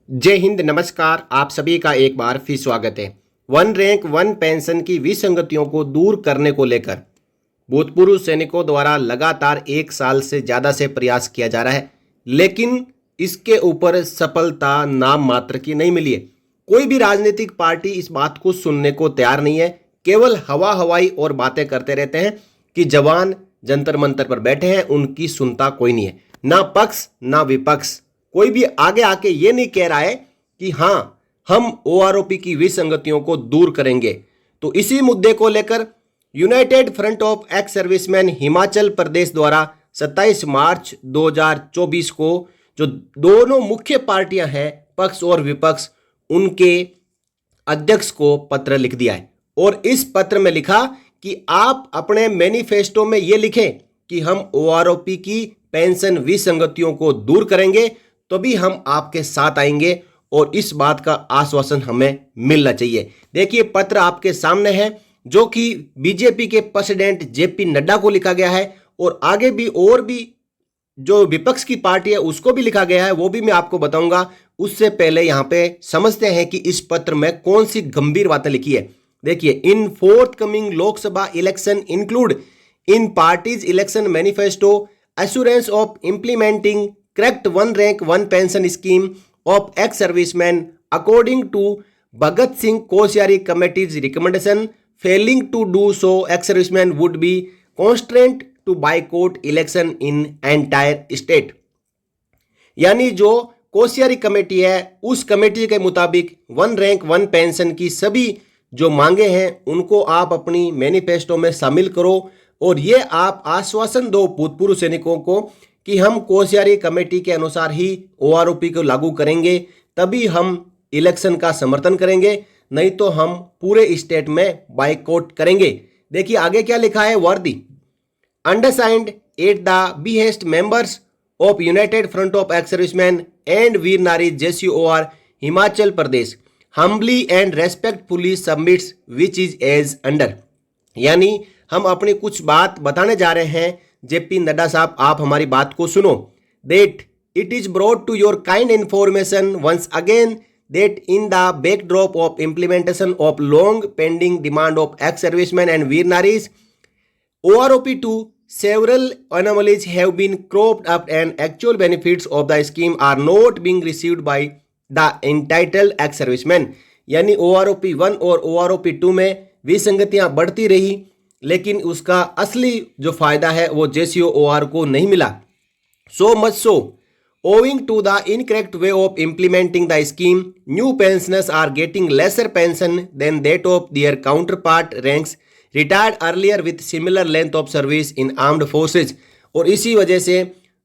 जय हिंद, नमस्कार। आप सभी का एक बार फिर स्वागत है। वन रैंक वन पेंशन की विसंगतियों को दूर करने को लेकर भूतपूर्व सैनिकों द्वारा लगातार 1 साल से ज़्यादा से प्रयास किया जा रहा है, लेकिन इसके ऊपर सफलता नाम मात्र की नहीं मिली है। कोई भी राजनीतिक पार्टी इस बात को सुनने को तैयार नहीं है, केवल हवा हवाई और बातें करते रहते हैं कि जवान जंतर मंतर पर बैठे हैं, उनकी सुनता कोई नहीं है। ना पक्ष ना विपक्ष, कोई भी आगे आके ये नहीं कह रहा है कि हाँ, हम ओआरओपी की विसंगतियों को दूर करेंगे। तो इसी मुद्दे को लेकर United Front of ex serviceman Himachal Pradesh द्वारा 27 मार्च 2024 को जो दोनों मुख्य पार्टियां हैं, पक्ष और विपक्ष, उनके अध्यक्ष को पत्र लिख दिया है। और इस पत्र में लिखा कि आप अपने मैनिफेस्टो में ये लिखें कि हम ओआरओपी की पेंशन विसंगतियों को दूर करेंगे, तभी हम आपके साथ आएंगे और इस बात का आश्वासन हमें मिलना चाहिए। देखिए, पत्र आपके सामने है जो कि बीजेपी के प्रेसिडेंट जेपी नड्डा को लिखा गया है और आगे भी और भी जो विपक्ष की पार्टी है उसको भी लिखा गया है, वो भी मैं आपको बताऊंगा। उससे पहले यहाँ पे समझते हैं कि इस पत्र में कौन सी गंभीर बातें लिखी है। देखिए, in fourth coming Lok Sabha election include in parties election manifesto assurance of implementing correct one rank one pension scheme of ex-servicemen according to Bhagat Singh Koshiyari Committee's recommendation. Failing to do so, ex-servicemen would be constrained to boycott election in entire state. यानी जो Koshyari committee है, उस committee के मुताबिक one rank one pension की सभी जो मांगे हैं उनको आप अपनी मैनिफेस्टो में शामिल करो और ये आप आश्वासन दो भूतपूर्व सैनिकों को कि हम कोशियारी कमेटी के अनुसार ही ओआरओपी को लागू करेंगे, तभी हम इलेक्शन का समर्थन करेंगे, नहीं तो हम पूरे स्टेट में बाइकआउट करेंगे। देखिए आगे क्या लिखा है। We the undersigned at the behest members of United Front of ex serviceman and Veer Nari JCOR Himachal Pradesh humbly and respectfully submits which is as under. यानी हम अपनी कुछ बात बताने जा रहे हैं। जेपी नड्डा साहब, आप हमारी बात को सुनो। That it is brought to your kind information once again that in the backdrop of implementation of long pending demand of ex serviceman and Veer नारीज OROP 2 several anomalies have been cropped up and actual benefits of the scheme are not being received by the entitled ex servicemen। यानी OROP 1 और OROP 2 में विसंगतियां बढ़ती रही, लेकिन उसका असली जो फायदा है वो JCOR को नहीं मिला। So much so, owing to the incorrect way of implementing the scheme, new pensioners are getting lesser pension than that of their counterpart ranks retired earlier with similar length of service in armed forces। और इसी वजह से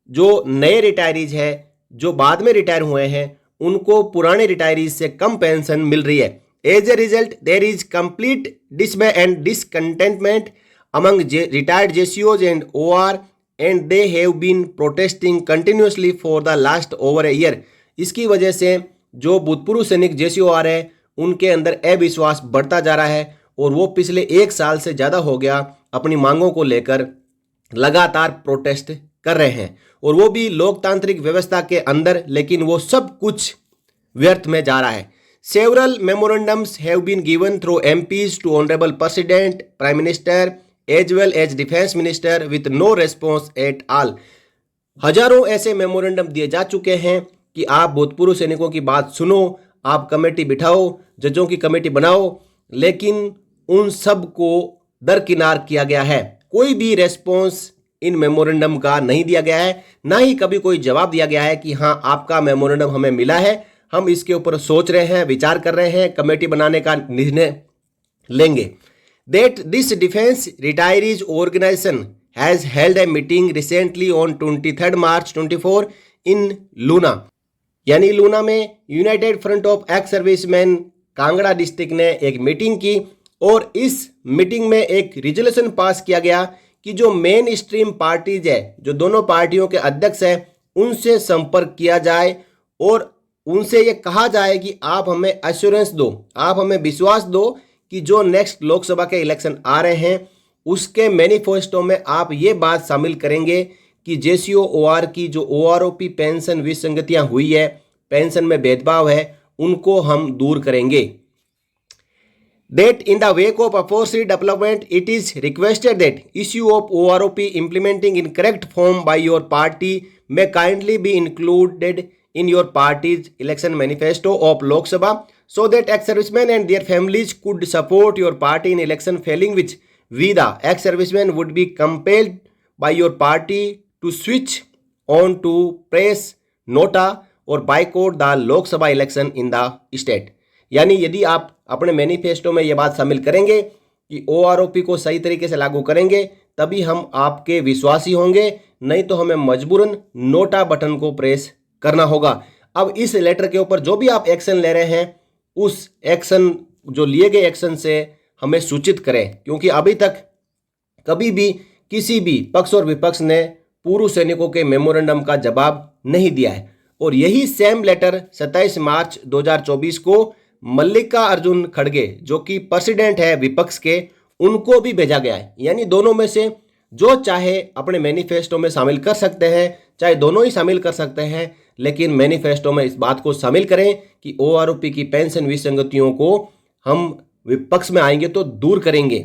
जो नए retirees है, जो बाद में रिटायर हुए हैं, उनको पुराने रिटायरीज से कम पेंशन मिल रही है। As a result, there is complete dismay and discontentment among retired JCOs and OR, and they have been protesting continuously for the last over a year। इसकी वजह से जो भूतपूर्व सैनिक JCOR है, उनके अंदर अविश्वास बढ़ता जा रहा है और वो पिछले 1 साल से ज़्यादा हो गया अपनी मांगों को लेकर लगातार प्रोटेस्ट कर रहे हैं, और वो भी लोकतांत्रिक व्यवस्था के अंदर, लेकिन वो सब कुछ व्यर्थ में जा रहा है। Several memorandums have been given through MPs to Honorable President, Prime Minister, as well as Defence Minister with no response at all। हजारों ऐसे मेमोरेंडम दिए जा चुके हैं कि आप भूतपूर्व सैनिकों की बात सुनो, आप कमेटी बिठाओ, जजों की कमेटी बनाओ, लेकिन उन सब को दरकिनार किया गया है। कोई भी रेस्पॉन्स इन मेमोरेंडम का नहीं दिया गया है, ना ही कभी कोई जवाब दिया गया है कि हाँ, आपका मेमोरेंडम हमें मिला है, हम इसके ऊपर सोच रहे हैं, विचार कर रहे हैं, कमेटी बनाने का निर्णय लेंगे। That this defence retirees organisation has held a meeting recently on 23 March 24 in Luna. यानी लूना में United Front of ex serviceman Kangra district ने एक मीटिंग की और इस मीटिंग में एक रिजोल्यूशन पास किया गया कि जो मेन स्ट्रीम पार्टीज है, जो दोनों पार्टियों के अध्यक्ष हैं, उनसे संपर्क किया जाए और उनसे ये कहा जाए कि आप हमें एश्योरेंस दो, आप हमें विश्वास दो कि जो नेक्स्ट लोकसभा के इलेक्शन आ रहे हैं उसके मैनिफेस्टो में आप ये बात शामिल करेंगे कि JCOR की जो OROP पेंशन विसंगतियां हुई है पेंशन में भेदभाव है उनको हम दूर करेंगे। That in the wake of aforesaid development, it is requested that issue of OROP implementing in correct form by your party may kindly be included in your party's election manifesto of Lok Sabha, so that ex-servicemen and their families could support your party in election, failing which we the ex-servicemen would be compelled by your party to switch on to press nota or boycott the Lok Sabha election in the state। यानी यदि आप अपने manifesto में ये बात शामिल करेंगे कि OROP को सही तरीके से लागू करेंगे तभी हम आपके विश्वासी होंगे, नहीं तो हमें मजबूरन नोटा बटन को प्रेस करना होगा। अब इस लेटर के ऊपर जो भी आप एक्शन ले रहे हैं उस एक्शन जो लिए गए एक्शन से हमें सूचित करें, क्योंकि अभी तक कभी भी किसी भी पक्ष और विपक्ष ने पूर्व सैनिकों के मेमोरेंडम का जवाब नहीं दिया है। और यही सेम लेटर 27 मार्च 2024 को मल्लिका अर्जुन खड़गे जो कि प्रेसिडेंट है विपक्ष के, उनको भी भेजा गया है। यानी दोनों में से जो चाहे अपने मैनिफेस्टो में शामिल कर सकते हैं, चाहे दोनों ही शामिल कर सकते हैं, लेकिन मैनिफेस्टो में इस बात को शामिल करें कि OROP की पेंशन विसंगतियों को हम विपक्ष में आएंगे तो दूर करेंगे,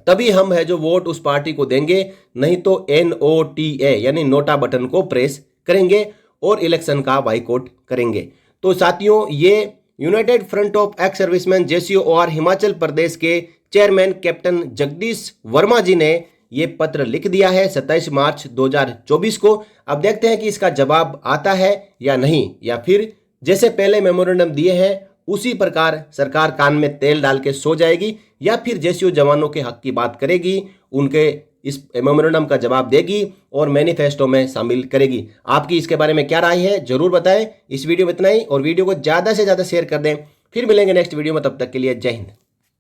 तभी हम है जो वोट उस पार्टी को देंगे, नहीं तो NOTA यानी नोटा बटन को प्रेस करेंगे और इलेक्शन का बाइकआउट करेंगे। तो साथियों, ये United Front of ex serviceman JCO और हिमाचल प्रदेश के चेयरमैन कैप्टन जगदीश वर्मा जी ने ये पत्र लिख दिया है 27 मार्च 2024 को। अब देखते हैं कि इसका जवाब आता है या नहीं, या फिर जैसे पहले मेमोरेंडम दिए हैं उसी प्रकार सरकार कान में तेल डाल के सो जाएगी, या फिर JCO जवानों के हक की बात करेगी, उनके इस मेमोरेंडम का जवाब देगी और मैनिफेस्टो में शामिल करेगी। आपकी इसके बारे में क्या राय है जरूर बताएं। इस वीडियो में इतना ही, और वीडियो को ज़्यादा से ज़्यादा शेयर कर दें। फिर मिलेंगे नेक्स्ट वीडियो में, तब तक के लिए जय हिंद।